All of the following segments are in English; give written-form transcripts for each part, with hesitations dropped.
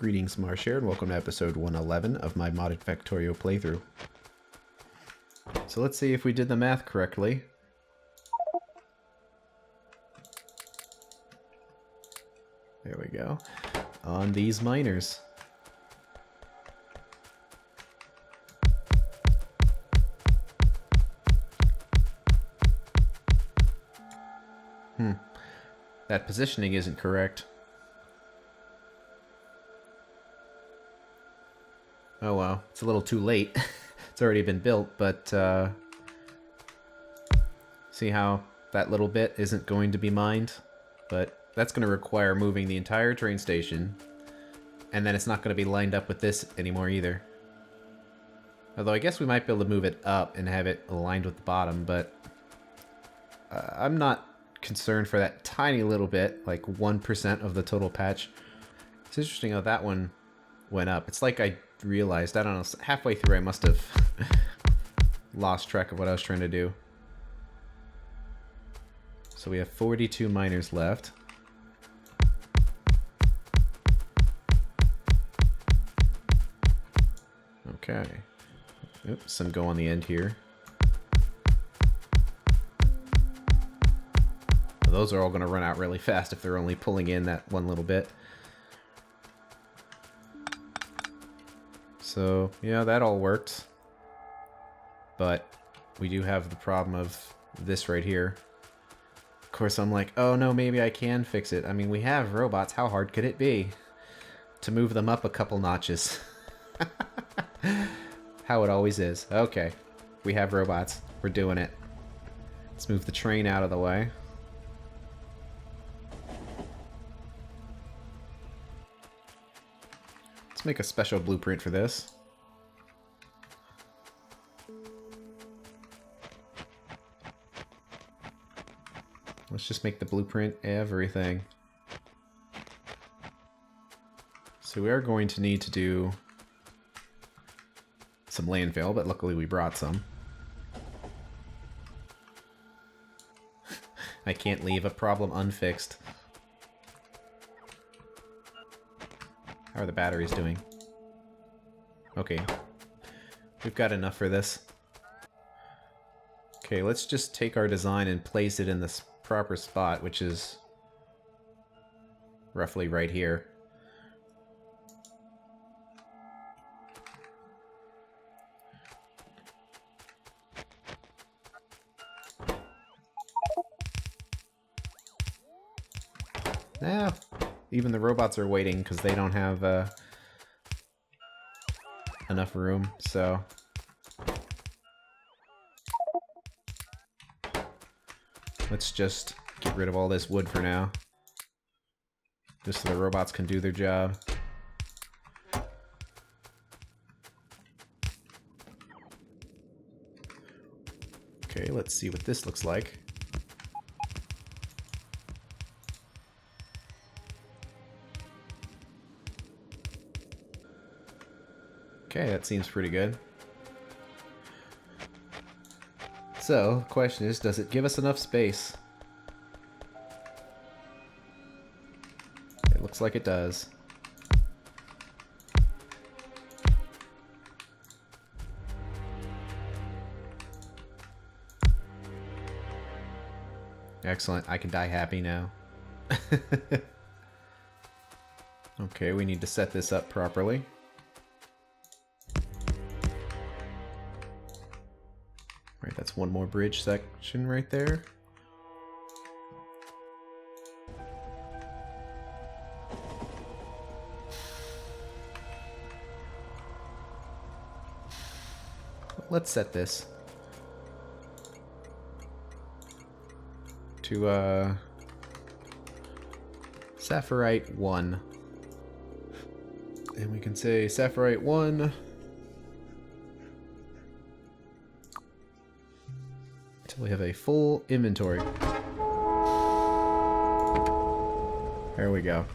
Greetings, Marsh here, and welcome to episode 111 of my modded Factorio playthrough. So let's see if we did the math correctly. There we go. On these miners. That positioning isn't correct. Oh well, it's a little too late. It's already been built, but see how that little bit isn't going to be mined? But that's going to require moving the entire train station, and then it's not going to be lined up with this anymore either. Although I guess we might be able to move it up and have it aligned with the bottom, but I'm not concerned for that tiny little bit, like 1% of the total patch. It's interesting how that one went up. It's like I realized, I don't know, halfway through I must have lost track of what I was trying to do. So we have 42 miners left. Okay. Oops, some go on the end here. Those are all going to run out really fast if they're only pulling in that one little bit. So, yeah, that all worked. But we do have the problem of this right here. Of course, I'm like, oh no, maybe I can fix it. I mean, we have robots. How hard could it be to move them up a couple notches? How it always is. Okay, we have robots. We're doing it. Let's move the train out of the way. Let's make a special blueprint for this. Let's just make the blueprint everything. So we are going to need to do some landfill, but luckily we brought some. I can't leave a problem unfixed. How are the batteries doing? Okay. We've got enough for this. Okay, let's just take our design and place it in this proper spot, which is roughly right here. Now, even the robots are waiting because they don't have enough room, so... Let's just get rid of all this wood for now. Just so the robots can do their job. Okay, let's see what this looks like. Okay, that seems pretty good. So, the question is, does it give us enough space? It looks like it does. Excellent, I can die happy now. Okay, we need to set this up properly. Right, that's one more bridge section right there. Let's set this to Sapphirite 1. And we can say Sapphirite 1 until we have a full inventory. There we go.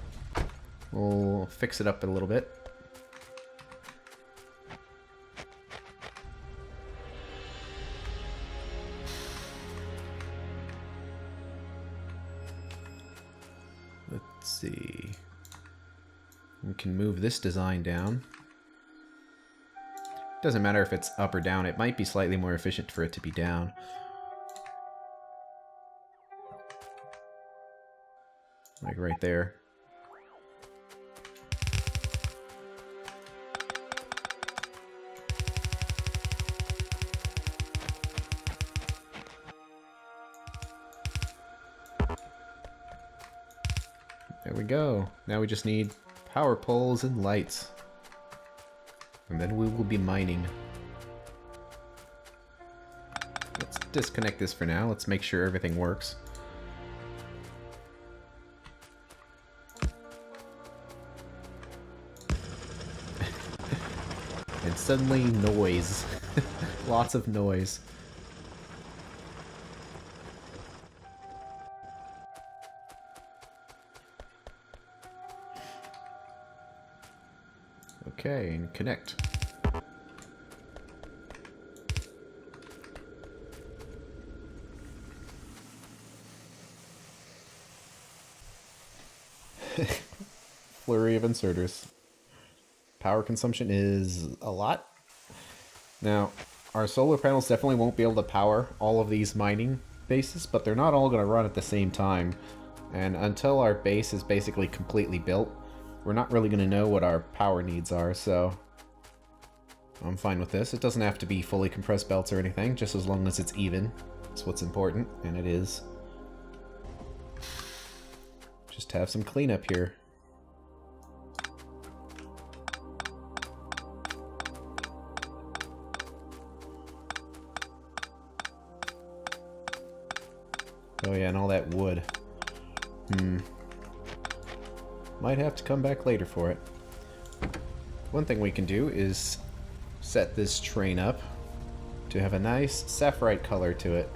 We'll fix it up a little bit. Let's see. We can move move this design down. Doesn't matter if it's up or down. It might be slightly more efficient for it to be down. Like right there. There we go. Now we just need power poles and lights. And then we will be mining. Let's disconnect this for now. Let's make sure everything works. And suddenly noise. Lots of noise. Okay, and connect. Flurry of inserters. Power consumption is a lot. Now, our solar panels definitely won't be able to power all of these mining bases, but they're not all going to run at the same time. And until our base is basically completely built, we're not really going to know what our power needs are, so I'm fine with this. It doesn't have to be fully compressed belts or anything, just as long as it's even. That's what's important, and it is. Just have some cleanup here. Oh yeah, and all that wood. Might have to come back later for it. One thing we can do is set this train up to have a nice sapphirite color to it.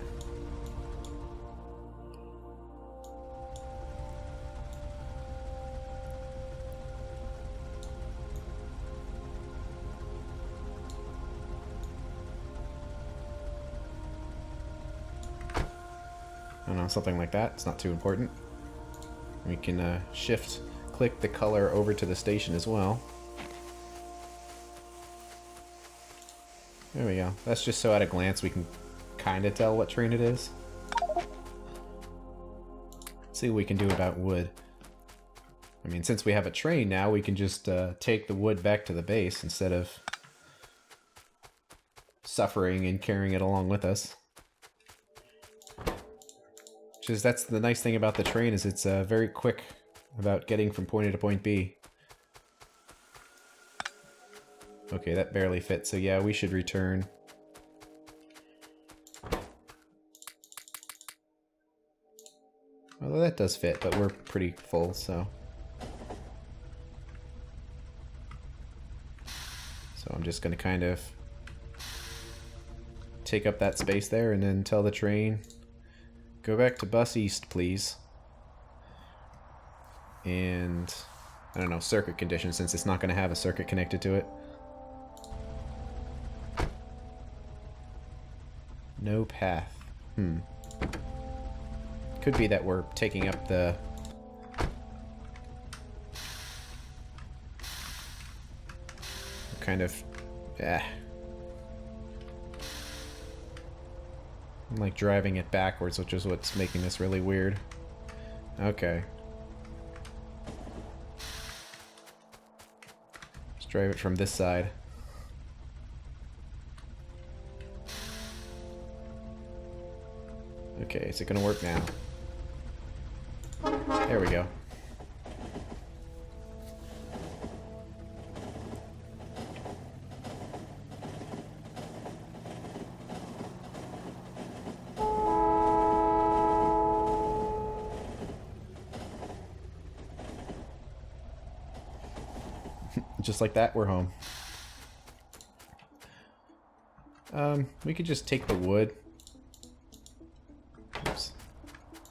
I don't know, something like that. It's not too important. We can click the color over to the station as well. There we go. That's just so at a glance we can kind of tell what train it is. Let's see what we can do about wood. I mean, since we have a train now, we can just take the wood back to the base instead of suffering and carrying it along with us. That's the nice thing about the train, is it's very quick about getting from point A to point B. Okay, that barely fits, so yeah, we should return. Although that does fit, but we're pretty full, so... So I'm just going to kind of take up that space there and then tell the train... Go back to bus east, please. And, I don't know, circuit condition, since it's not going to have a circuit connected to it. No path. Could be that we're taking up the... kind of... I'm like driving it backwards, which is what's making this really weird. Okay. Let's drive it from this side. Okay, is it gonna work now? There we go. Just like that, we're home. We could just take the wood. Oops.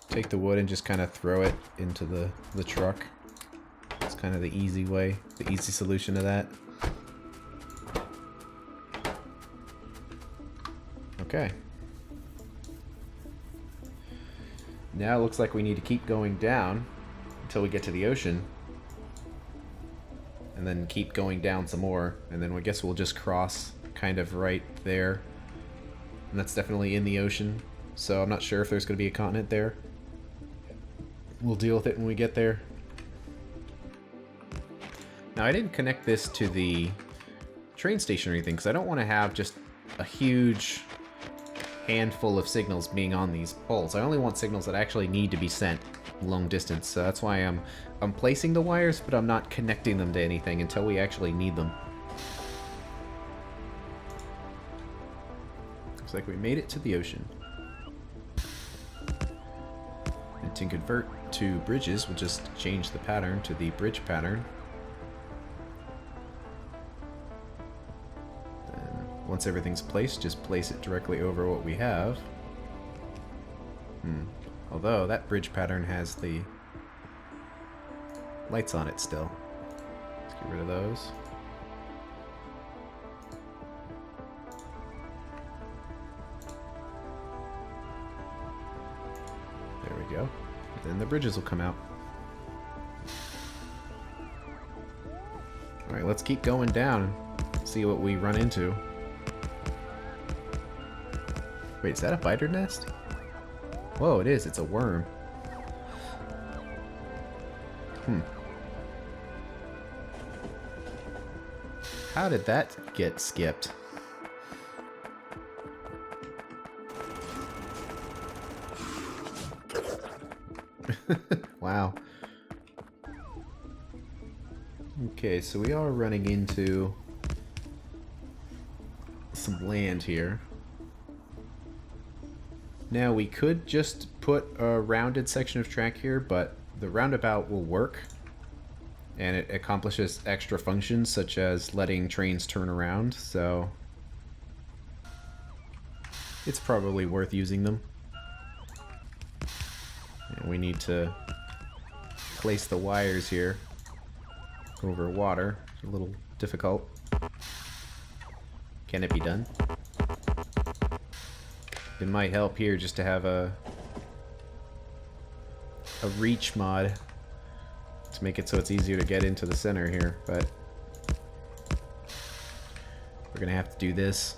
Take the wood and just kind of throw it into the truck. It's kind of the easy way, the easy solution to that. Okay. Now it looks like we need to keep going down until we get to the ocean. and then keep going down some more, and then I guess we'll just cross kind of right there. And that's definitely in the ocean, so I'm not sure if there's going to be a continent there. We'll deal with it when we get there. Now, I didn't connect this to the train station or anything, because I don't want to have just a huge handful of signals being on these poles. I only want signals that actually need to be sent long distance, so that's why I'm placing the wires, but I'm not connecting them to anything until we actually need them. Looks like we made it to the ocean. And to convert to bridges, we'll just change the pattern to the bridge pattern. Then once everything's placed, just place it directly over what we have. Although that bridge pattern has the lights on it still. Let's get rid of those. There we go. Then the bridges will come out. Alright, let's keep going down and see what we run into. Wait, is that a biter nest? Whoa, it is. It's a worm. How did that get skipped? Wow. Okay, so we are running into some land here. Now, we could just put a rounded section of track here, but the roundabout will work, and it accomplishes extra functions, such as letting trains turn around, so it's probably worth using them. And we need to place the wires here over water. It's a little difficult. Can it be done? It might help here just to have a reach mod to make it so it's easier to get into the center here, but we're gonna have to do this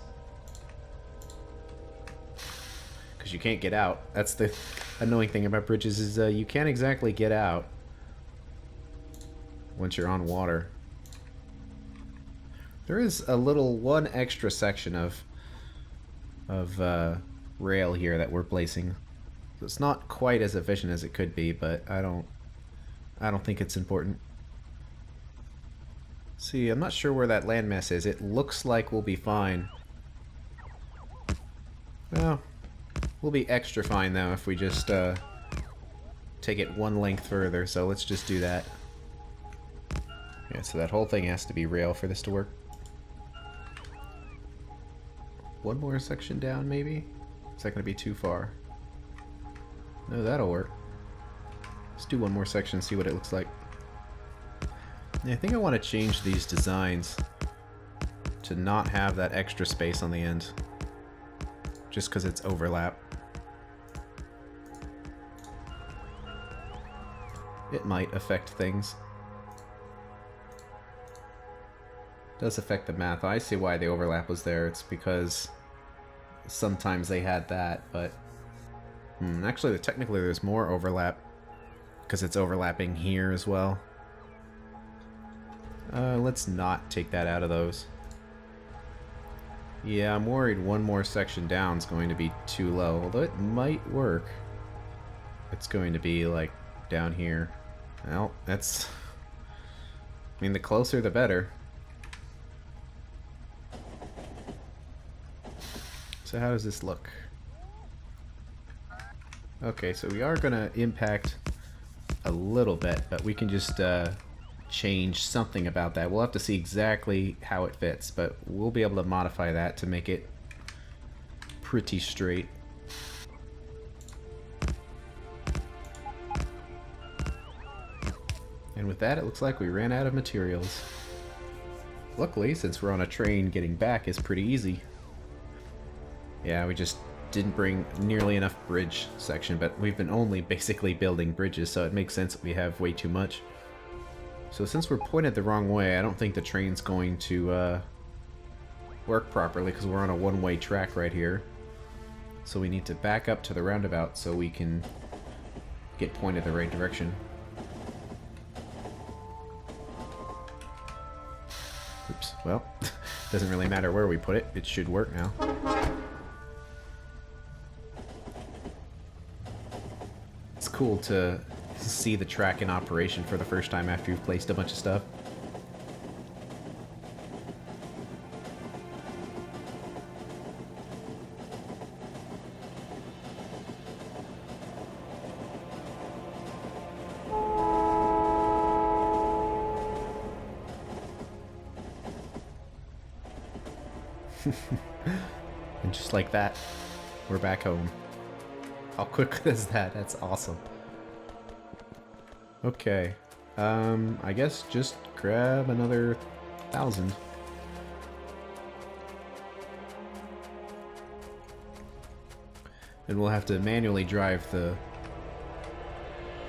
because you can't get out. That's the annoying thing about bridges, is you can't exactly get out once you're on water. There is a little one extra section of rail here that we're placing. So it's not quite as efficient as it could be, but I don't think it's important. See, I'm not sure where that landmass is. It looks like we'll be fine. Well, we'll be extra fine though if we just take it one length further, so let's just do that. Yeah, so that whole thing has to be rail for this to work. One more section down, maybe? Is that going to be too far? No, that'll work. Let's do one more section and see what it looks like. Yeah, I think I want to change these designs to not have that extra space on the end, just because it's overlap. It might affect things. It does affect the math. I see why the overlap was there. It's because sometimes they had that, but actually technically there's more overlap because it's overlapping here as well. Let's not take that out of those. Yeah, I'm worried one more section down is going to be too low, although it might work. It's going to be like down here. Well, that's, I mean, the closer the better. So how does this look? Okay, so we are gonna impact a little bit, but we can just change something about that. We'll have to see exactly how it fits, but we'll be able to modify that to make it pretty straight. And with that, it looks like we ran out of materials. Luckily, since we're on a train, getting back is pretty easy. Yeah, we just didn't bring nearly enough bridge section, but we've been only basically building bridges, so it makes sense that we have way too much. So since we're pointed the wrong way, I don't think the train's going to work properly because we're on a one-way track right here. So we need to back up to the roundabout so we can get pointed the right direction. Oops, well, doesn't really matter where we put it. It should work now. It's cool to see the track in operation for the first time after you've placed a bunch of stuff. And just like that, we're back home. How quick is that? That's awesome. Okay, I guess just grab another 1,000. And we'll have to manually drive the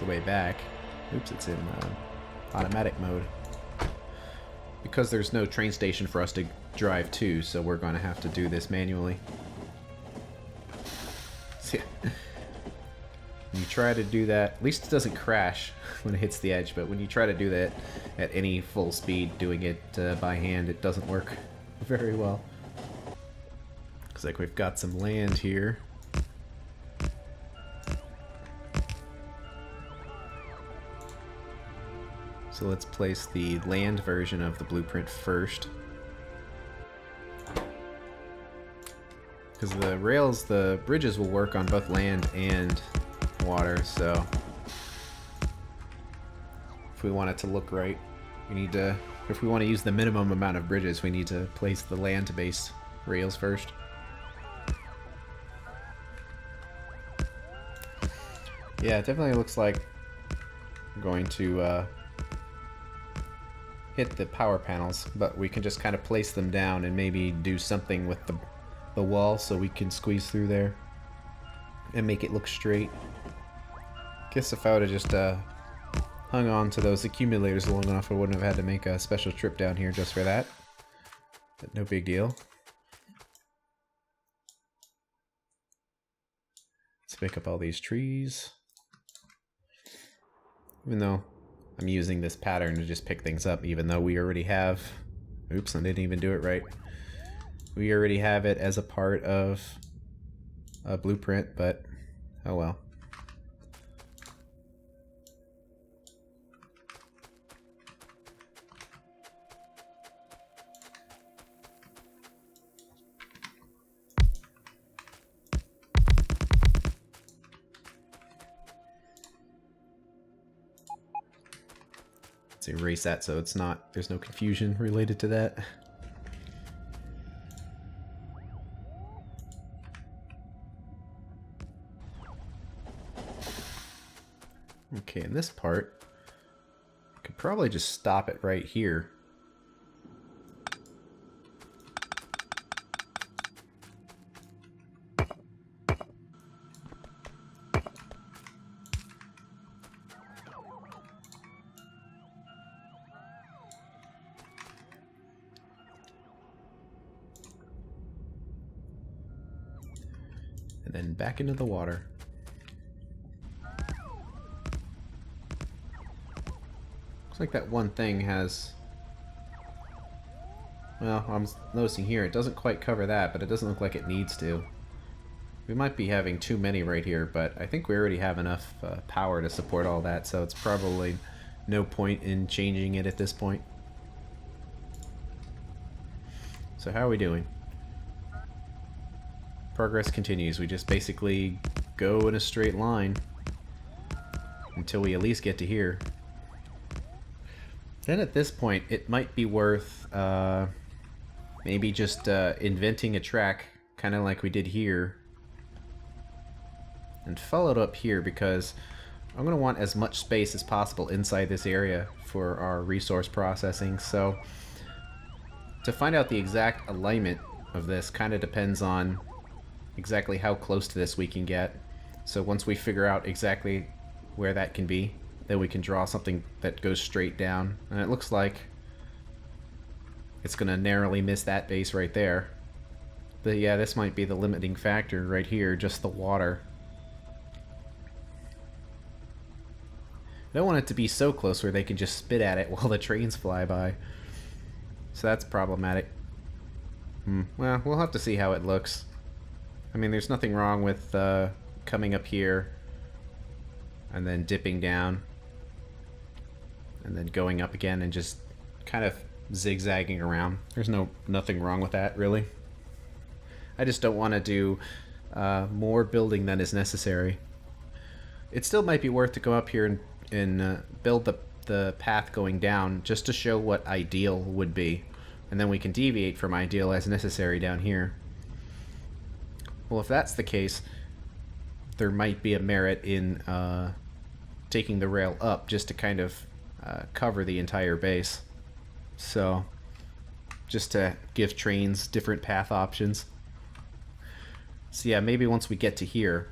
way back. Oops, it's in automatic mode. Because there's no train station for us to drive to, so we're going to have to do this manually. When you try to do that, at least it doesn't crash when it hits the edge, but when you try to do that at any full speed, doing it by hand, it doesn't work very well. Looks like we've got some land here. So let's place the land version of the blueprint first. Because the bridges will work on both land and water, so if we want it to look right, we need to, if we want to use the minimum amount of bridges, we need to place the land-based rails first. Yeah, it definitely looks like we're going to hit the power panels, but we can just kind of place them down and maybe do something with the wall so we can squeeze through there and make it look straight. Guess if I would have just hung on to those accumulators long enough, I wouldn't have had to make a special trip down here just for that. But no big deal. Let's pick up all these trees. Even though I'm using this pattern to just pick things up, even though we already have... Oops, I didn't even do it right. We already have it as a part of a blueprint, but oh well. Let's erase that so it's not, there's no confusion related to that. Okay, in this part, I could probably just stop it right here. And then back into the water. Looks like that one thing has... Well, I'm noticing here, it doesn't quite cover that, but it doesn't look like it needs to. We might be having too many right here, but I think we already have enough power to support all that, so it's probably no point in changing it at this point. So how are we doing? Progress continues. We just basically go in a straight line until we at least get to here. Then at this point, it might be worth maybe just inventing a track, kind of like we did here, and follow it up here, because I'm going to want as much space as possible inside this area for our resource processing. So to find out the exact alignment of this kind of depends on exactly how close to this we can get. So once we figure out exactly where that can be, Then we can draw something that goes straight down. And it looks like it's going to narrowly miss that base right there. But yeah, this might be the limiting factor right here, just the water. I don't want it to be so close where they can just spit at it while the trains fly by. So that's problematic. Well, we'll have to see how it looks. I mean, there's nothing wrong with coming up here and then dipping down and then going up again and just kind of zigzagging around. There's nothing wrong with that, really. I just don't want to do more building than is necessary. It still might be worth to go up here and build the path going down just to show what ideal would be. And then we can deviate from ideal as necessary down here. Well, if that's the case, there might be a merit in taking the rail up just to kind of cover the entire base. So, just to give trains different path options. So yeah, maybe once we get to here,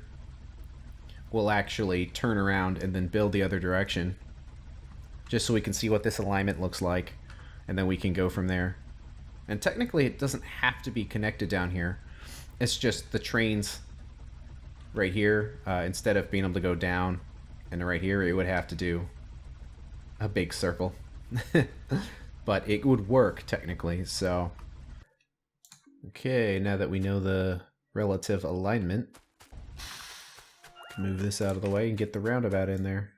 we'll actually turn around and then build the other direction. Just so we can see what this alignment looks like. And then we can go from there. And technically it doesn't have to be connected down here. It's just the trains right here, instead of being able to go down and right here, it would have to do a big circle. But it would work technically, so. Okay, now that we know the relative alignment, move this out of the way and get the roundabout in there.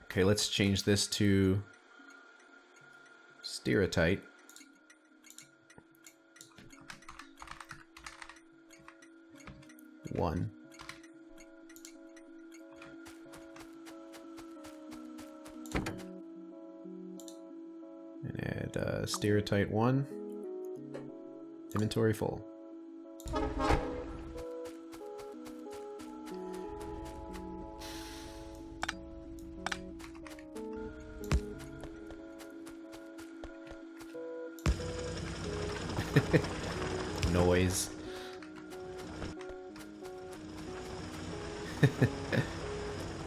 Okay, let's change this to stereotype. One. And add stereotype 1. Inventory full. Noise.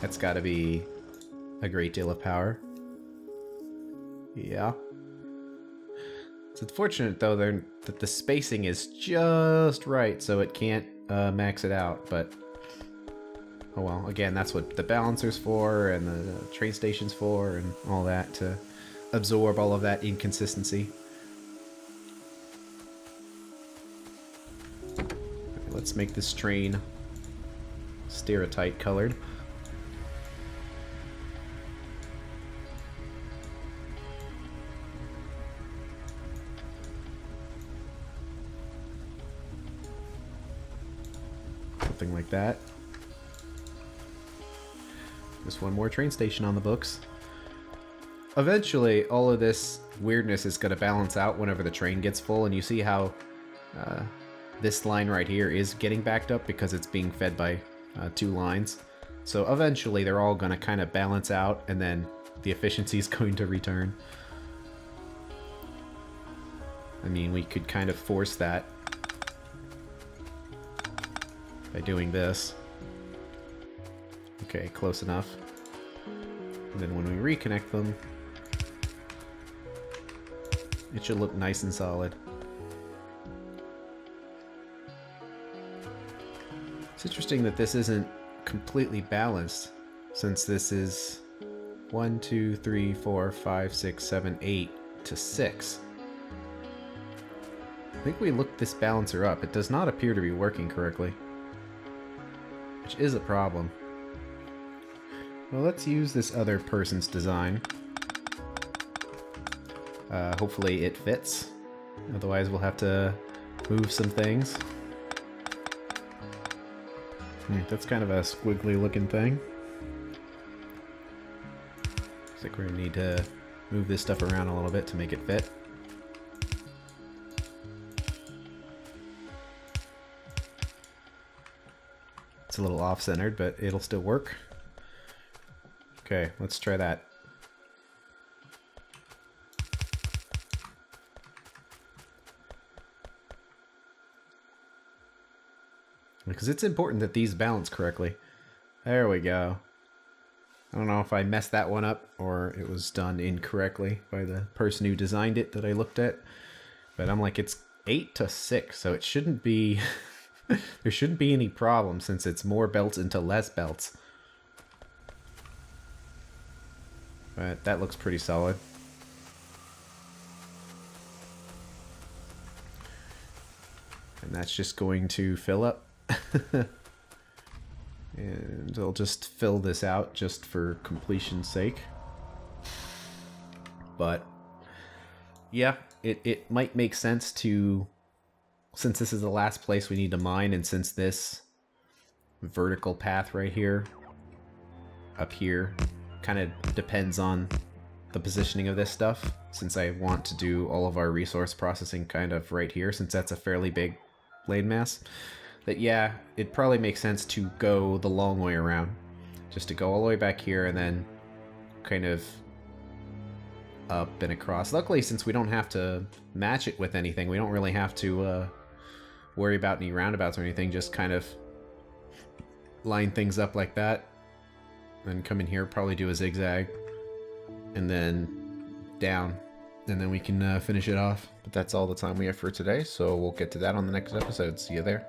That's gotta be a great deal of power. Yeah. It's unfortunate though that the spacing is just right, so it can't max it out, but oh well, again, that's what the balancer's for and the train station's for and all that, to absorb all of that inconsistency. Okay, let's make this train stereotype colored. Something like that. Just one more train station on the books. Eventually, all of this weirdness is going to balance out whenever the train gets full, and you see how this line right here is getting backed up because it's being fed by 2 lines. So eventually they're all going to kind of balance out, and then the efficiency is going to return. I mean, we could kind of force that by doing this. Okay, close enough. And then when we reconnect them, it should look nice and solid. It's interesting that this isn't completely balanced, since this is 1, 2, 3, 4, 5, 6, 7, 8 to 6. I think we looked this balancer up. It does not appear to be working correctly, which is a problem. Well, let's use this other person's design. Hopefully it fits. Otherwise we'll have to move some things. That's kind of a squiggly looking thing. Looks like we're gonna need to move this stuff around a little bit to make it fit. It's a little off-centered, but it'll still work. Okay, let's try that. Because it's important that these balance correctly. There we go. I don't know if I messed that one up or it was done incorrectly by the person who designed it that I looked at. But I'm like, it's 8 to 6, so it shouldn't be... there shouldn't be any problem since it's more belts into less belts. But that looks pretty solid. And that's just going to fill up. And I'll just fill this out just for completion's sake. But yeah, it might make sense to, since this is the last place we need to mine, and since this vertical path right here, up here, kind of depends on the positioning of this stuff, since I want to do all of our resource processing kind of right here, since that's a fairly big blade mass, that yeah, it probably makes sense to go the long way around. Just to go all the way back here and then kind of up and across. Luckily, since we don't have to match it with anything, we don't really have to worry about any roundabouts or anything, just kind of line things up like that. And come in here, probably do a zigzag, and then down. And then we can finish it off. But that's all the time we have for today, so we'll get to that on the next episode. See you there.